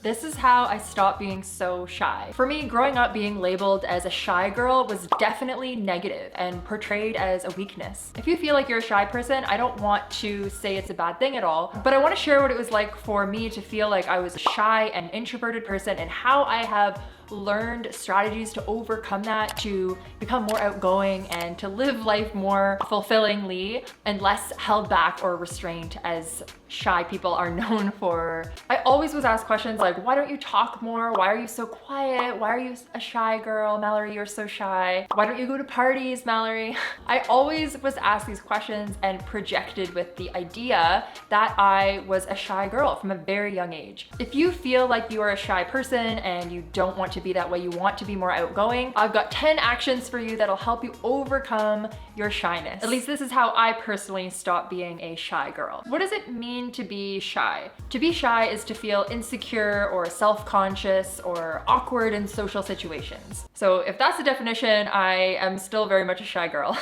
This is how I stopped being so shy. For me, growing up being labeled as a shy girl was definitely negative and portrayed as a weakness. If you feel like you're a shy person, I don't want to say it's a bad thing at all, but I want to share what it was like for me to feel like I was a shy and introverted person and how I have learned strategies to overcome that, to become more outgoing and to live life more fulfillingly and less held back or restrained as shy people are known for. I always was asked questions like, why don't you talk more? Why are you so quiet? Why are you a shy girl? Mallory, you're so shy. Why don't you go to parties, Mallory? I always was asked these questions and projected with the idea that I was a shy girl from a very young age. If you feel like you are a shy person and you don't want to be that way, you want to be more outgoing, I've got 10 actions for you that'll help you overcome your shyness. At least this is how I personally stopped being a shy girl. What does it mean to be shy? To be shy is to feel insecure or self-conscious or awkward in social situations. So if that's the definition, I am still very much a shy girl.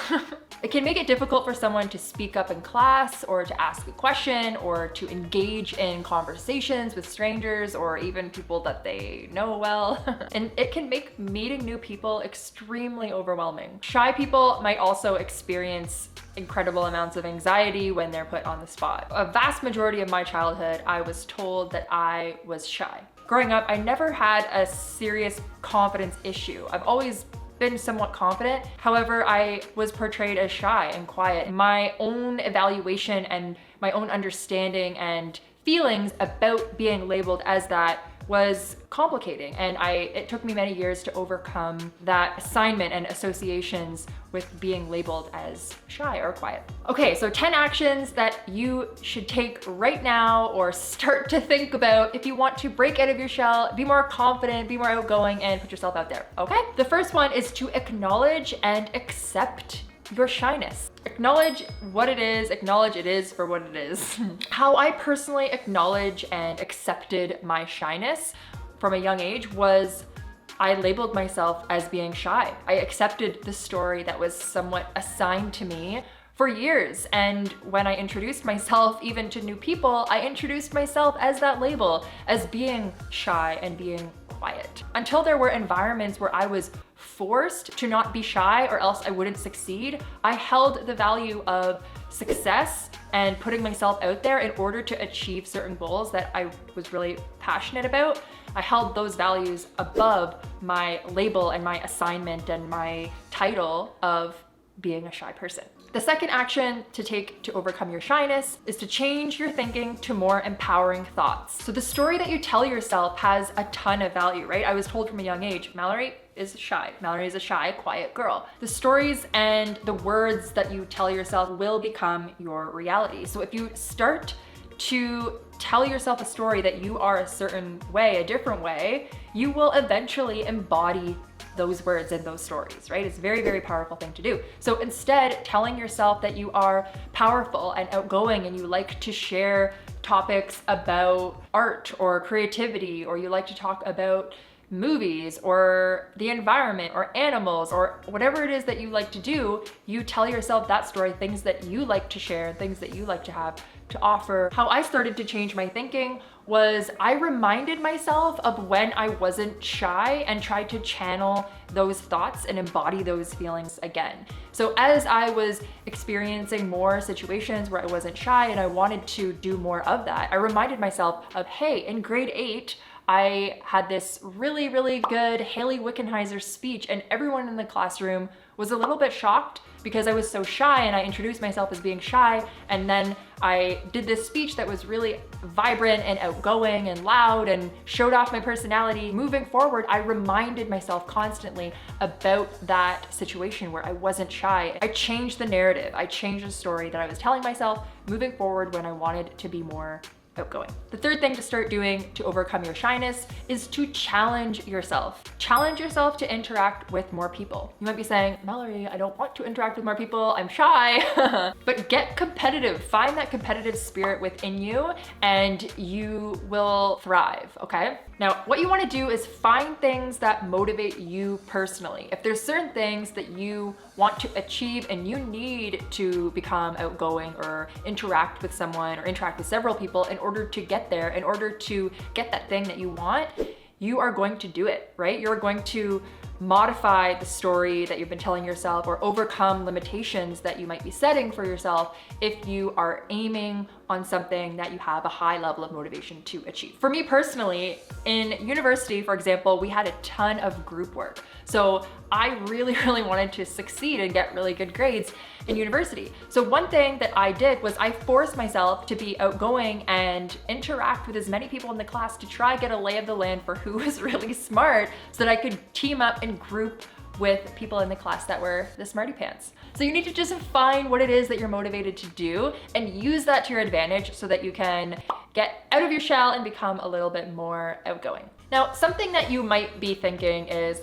It can make it difficult for someone to speak up in class or to ask a question or to engage in conversations with strangers or even people that they know well. And it can make meeting new people extremely overwhelming. Shy people might also experience incredible amounts of anxiety when they're put on the spot. A vast majority of my childhood, I was told that I was shy. Growing up, I never had a serious confidence issue. I've always been somewhat confident. However, I was portrayed as shy and quiet. My own evaluation and my own understanding and feelings about being labeled as that was complicating, and it took me many years to overcome that assignment and associations with being labeled as shy or quiet. Okay, so 10 actions that you should take right now or start to think about if you want to break out of your shell, be more confident, be more outgoing, and put yourself out there, okay? The first one is to acknowledge and accept your shyness. Acknowledge what it is, acknowledge it is for what it is. How I personally acknowledge and accepted my shyness from a young age was I labeled myself as being shy. I accepted the story that was somewhat assigned to me for years. And when I introduced myself even to new people, I introduced myself as that label, as being shy and being quiet. Until there were environments where I was forced to not be shy or else I wouldn't succeed, I held the value of success and putting myself out there in order to achieve certain goals that I was really passionate about. I held those values above my label and my assignment and my title of being a shy person. The second action to take to overcome your shyness is to change your thinking to more empowering thoughts. So the story that you tell yourself has a ton of value, right? I was told from a young age, Mallory is shy. Mallory is a shy, quiet girl. The stories and the words that you tell yourself will become your reality. So if you start to tell yourself a story that you are a certain way, a different way, you will eventually embody those words and those stories, right? It's a very, very powerful thing to do. So instead, telling yourself that you are powerful and outgoing and you like to share topics about art or creativity, or you like to talk about movies or the environment or animals or whatever it is that you like to do, you tell yourself that story, things that you like to share, things that you like to have to offer. How I started to change my thinking was I reminded myself of when I wasn't shy and tried to channel those thoughts and embody those feelings again. So as I was experiencing more situations where I wasn't shy and I wanted to do more of that, I reminded myself of, hey, in grade 8, I had this really, really good Haley Wickenheiser speech, and everyone in the classroom was a little bit shocked because I was so shy, and I introduced myself as being shy, and then I did this speech that was really vibrant and outgoing and loud and showed off my personality. Moving forward, I reminded myself constantly about that situation where I wasn't shy. I changed the narrative. I changed the story that I was telling myself moving forward when I wanted to be more outgoing. The third thing to start doing to overcome your shyness is to challenge yourself. Challenge yourself to interact with more people. You might be saying, Mallory, I don't want to interact with more people, I'm shy. But get competitive. Find that competitive spirit within you and you will thrive, okay? Now, what you want to do is find things that motivate you personally. If there's certain things that you want to achieve and you need to become outgoing or interact with someone or interact with several people in order to get there, in order to get that thing that you want, you are going to do it, right? You're going to modify the story that you've been telling yourself or overcome limitations that you might be setting for yourself if you are aiming on something that you have a high level of motivation to achieve. For me personally, in university, for example, we had a ton of group work. So I really wanted to succeed and get really good grades in university. So one thing that I did was I forced myself to be outgoing and interact with as many people in the class to try get a lay of the land for who was really smart so that I could team up and group with people in the class that were the smarty pants. So you need to just find what it is that you're motivated to do and use that to your advantage so that you can get out of your shell and become a little bit more outgoing. Now, something that you might be thinking is,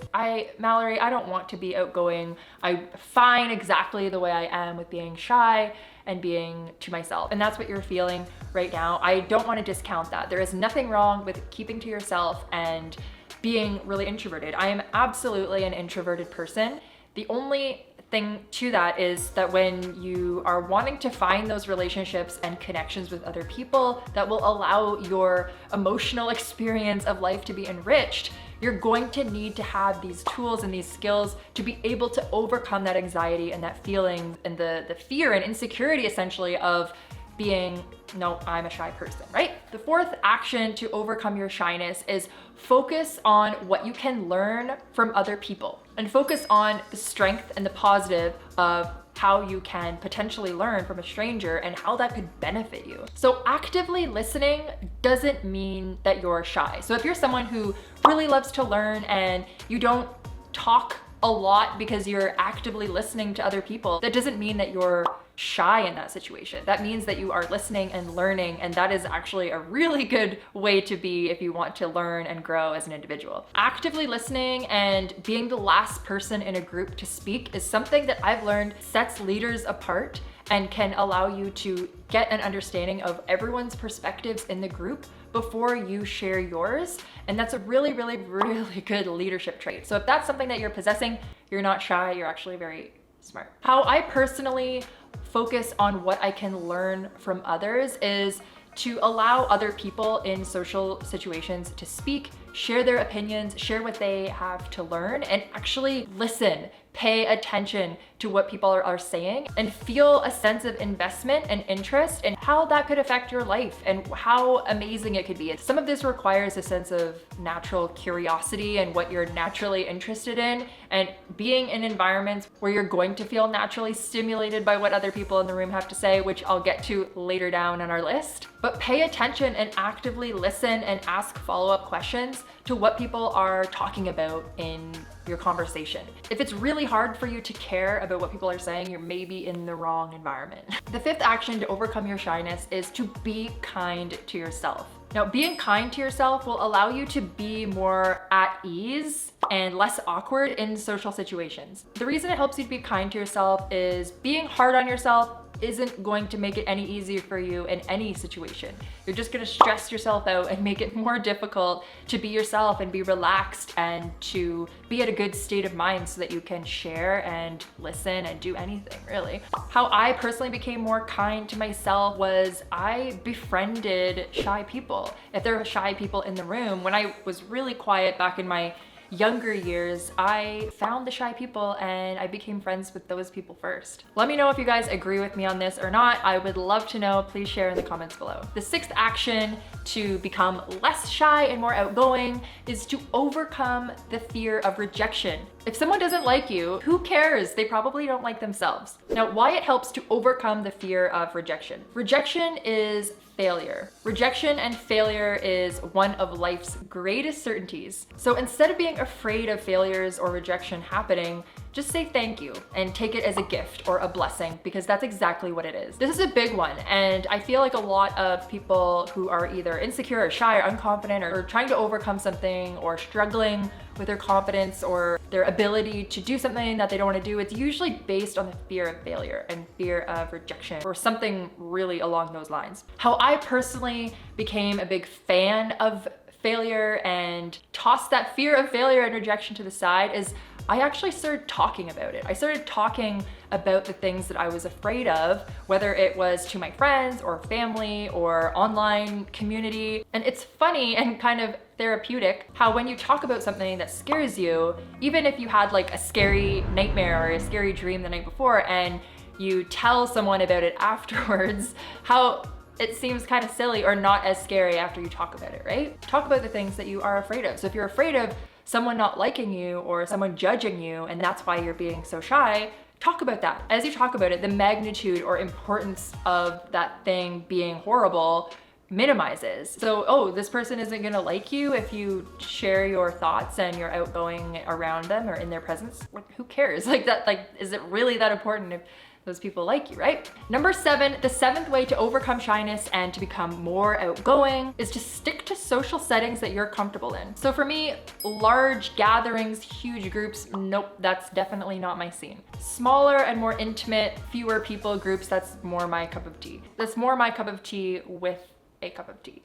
Mallory, I don't want to be outgoing. I'm fine exactly the way I am with being shy and being to myself. And that's what you're feeling right now. I don't want to discount that. There is nothing wrong with keeping to yourself and being really introverted. I am absolutely an introverted person. The only thing to that is that when you are wanting to find those relationships and connections with other people that will allow your emotional experience of life to be enriched, you're going to need to have these tools and these skills to be able to overcome that anxiety and that feeling and the fear and insecurity essentially of being, no, I'm a shy person, right? The fourth action to overcome your shyness is focus on what you can learn from other people and focus on the strength and the positive of how you can potentially learn from a stranger and how that could benefit you. So actively listening doesn't mean that you're shy. So if you're someone who really loves to learn and you don't talk a lot because you're actively listening to other people, that doesn't mean that you're shy in that situation. That means that you are listening and learning, and that is actually a really good way to be if you want to learn and grow as an individual. Actively listening and being the last person in a group to speak is something that I've learned sets leaders apart and can allow you to get an understanding of everyone's perspectives in the group before you share yours. And that's a really good leadership trait. So if that's something that you're possessing, you're not shy, you're actually very smart. How I personally focus on what I can learn from others is to allow other people in social situations to speak, share their opinions, share what they have to learn, and actually listen, pay attention to what people are saying, and feel a sense of investment and interest in how that could affect your life and how amazing it could be. Some of this requires a sense of natural curiosity and what you're naturally interested in, and being in environments where you're going to feel naturally stimulated by what other people in the room have to say, which I'll get to later down on our list. But pay attention and actively listen and ask follow-up questions to what people are talking about in your conversation. If it's really hard for you to care about what people are saying, you're maybe in the wrong environment. The fifth action to overcome your shyness is to be kind to yourself. Now, being kind to yourself will allow you to be more at ease and less awkward in social situations. The reason it helps you to be kind to yourself is being hard on yourself isn't going to make it any easier for you in any situation. You're just gonna stress yourself out and make it more difficult to be yourself and be relaxed and to be at a good state of mind so that you can share and listen and do anything, really. How I personally became more kind to myself was I befriended shy people. If there were shy people in the room, when I was really quiet back in my younger years, I found the shy people and I became friends with those people first. Let me know if you guys agree with me on this or not. I would love to know. Please share in the comments below. The sixth action to become less shy and more outgoing is to overcome the fear of rejection. If someone doesn't like you, who cares? They probably don't like themselves. Now, why it helps to overcome the fear of rejection. Rejection is failure. Rejection and failure is one of life's greatest certainties. So instead of being afraid of failures or rejection happening, just say thank you and take it as a gift or a blessing, because that's exactly what it is. This is a big one, and I feel like a lot of people who are either insecure or shy or unconfident or trying to overcome something or struggling with their confidence or their ability to do something that they don't want to do, it's usually based on the fear of failure and fear of rejection or something really along those lines. How I personally became a big fan of failure and toss that fear of failure and rejection to the side is I actually started talking about it. I started talking about the things that I was afraid of, whether it was to my friends or family or online community. And it's funny and kind of therapeutic how when you talk about something that scares you, even if you had like a scary nightmare or a scary dream the night before and you tell someone about it afterwards, how it seems kind of silly or not as scary after you talk about it, right? Talk about the things that you are afraid of. So if you're afraid of someone not liking you or someone judging you, and that's why you're being so shy, talk about that. As you talk about it, the magnitude or importance of that thing being horrible minimizes. So, oh, this person isn't gonna like you if you share your thoughts and you're outgoing around them or in their presence. Who cares? Like that, like, is it really that important if those people like you, right? Number 7, the 7th way to overcome shyness and to become more outgoing is to stick to social settings that you're comfortable in. So for me, large gatherings, huge groups, nope, that's definitely not my scene. Smaller and more intimate, fewer people groups, that's more my cup of tea. That's more my cup of tea with a cup of tea.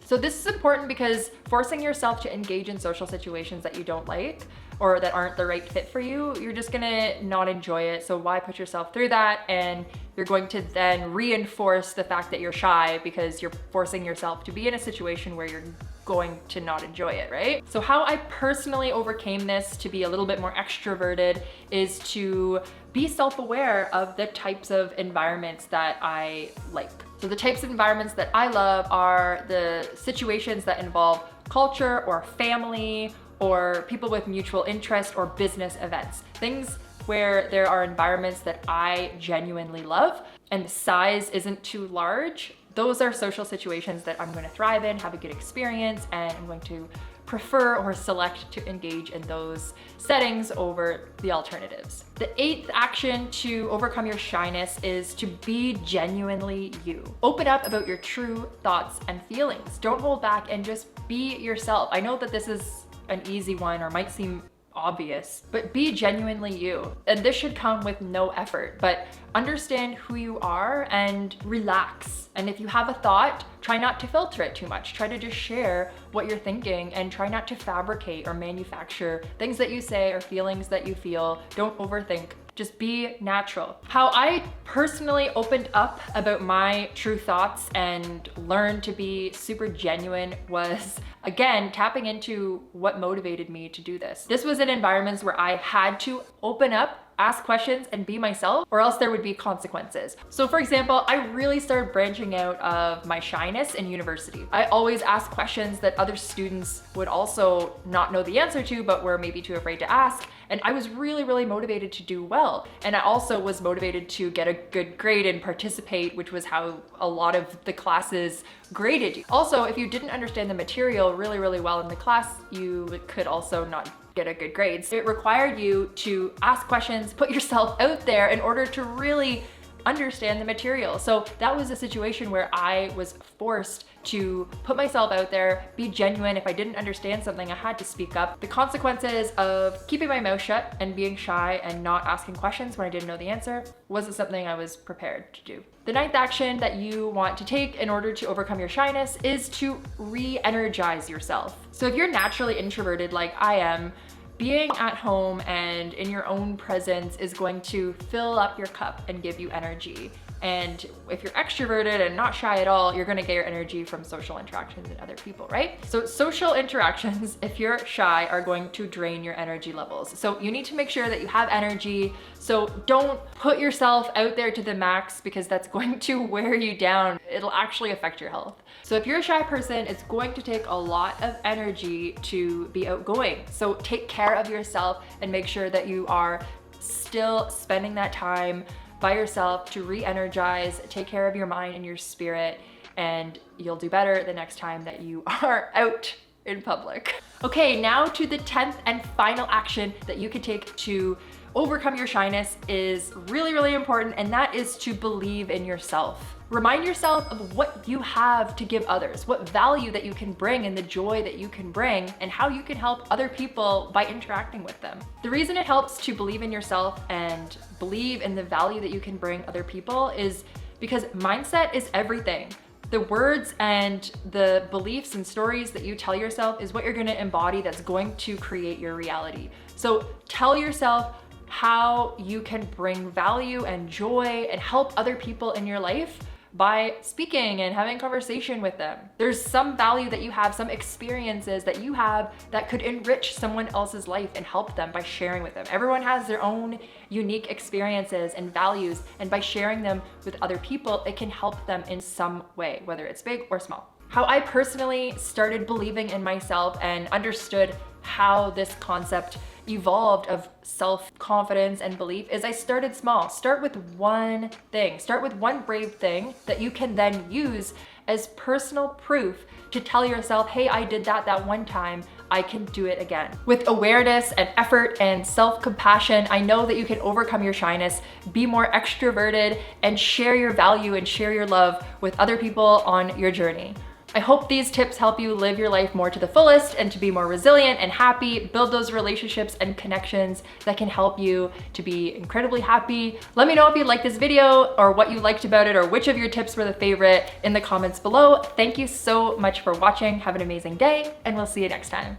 So this is important because forcing yourself to engage in social situations that you don't like or that aren't the right fit for you, you're just gonna not enjoy it. So why put yourself through that? And you're going to then reinforce the fact that you're shy because you're forcing yourself to be in a situation where you're going to not enjoy it, right? So how I personally overcame this to be a little bit more extroverted is to be self-aware of the types of environments that I like. So the types of environments that I love are the situations that involve culture or family or people with mutual interest or business events. Things where there are environments that I genuinely love and the size isn't too large. Those are social situations that I'm going to thrive in, have a good experience, and I'm going to prefer or select to engage in those settings over the alternatives. The 8th action to overcome your shyness is to be genuinely you. Open up about your true thoughts and feelings. Don't hold back and just be yourself. I know that this is an easy one or might seem obvious, but be genuinely you. And this should come with no effort, but understand who you are and relax. And if you have a thought, try not to filter it too much. Try to just share what you're thinking and try not to fabricate or manufacture things that you say or feelings that you feel. Don't overthink. Just be natural. How I personally opened up about my true thoughts and learned to be super genuine was, again, tapping into what motivated me to do this. This was in environments where I had to open up, ask questions, and be myself, or else there would be consequences. So for example, I really started branching out of my shyness in university. I always asked questions that other students would also not know the answer to, but were maybe too afraid to ask. And I was really, really motivated to do well. And I also was motivated to get a good grade and participate, which was how a lot of the classes graded you. Also, if you didn't understand the material really, really well in the class, you could also not get a good grade. So it required you to ask questions, put yourself out there in order to really understand the material. So that was a situation where I was forced to put myself out there, be genuine. If I didn't understand something, I had to speak up. The consequences of keeping my mouth shut and being shy and not asking questions when I didn't know the answer wasn't something I was prepared to do. The 9th action that you want to take in order to overcome your shyness is to re-energize yourself. So if you're naturally introverted like I am, being at home and in your own presence is going to fill up your cup and give you energy. And if you're extroverted and not shy at all, you're gonna get your energy from social interactions and other people, right? So social interactions, if you're shy, are going to drain your energy levels. So you need to make sure that you have energy. So don't put yourself out there to the max because that's going to wear you down. It'll actually affect your health. So if you're a shy person, it's going to take a lot of energy to be outgoing. So take care of yourself and make sure that you are still spending that time by yourself to re-energize, take care of your mind and your spirit, and you'll do better the next time that you are out in public. Okay, now to the 10th and final action that you can take to overcome your shyness is really, really important, and that is to believe in yourself. Remind yourself of what you have to give others, what value that you can bring and the joy that you can bring, and how you can help other people by interacting with them. The reason it helps to believe in yourself and believe in the value that you can bring other people is because mindset is everything. The words and the beliefs and stories that you tell yourself is what you're gonna embody that's going to create your reality. So tell yourself how you can bring value and joy and help other people in your life by speaking and having conversation with them. There's some value that you have, some experiences that you have that could enrich someone else's life and help them by sharing with them. Everyone has their own unique experiences and values, and by sharing them with other people, it can help them in some way, whether it's big or small. How I personally started believing in myself and understood how this concept evolved of self-confidence and belief is I started small. Start with one thing. Start with one brave thing that you can then use as personal proof to tell yourself, hey, I did that one time, I can do it again. With awareness and effort and self-compassion, I know that you can overcome your shyness, be more extroverted, and share your value and share your love with other people on your journey. I hope these tips help you live your life more to the fullest and to be more resilient and happy, build those relationships and connections that can help you to be incredibly happy. Let me know if you liked this video or what you liked about it or which of your tips were the favorite in the comments below. Thank you so much for watching. Have an amazing day, and we'll see you next time.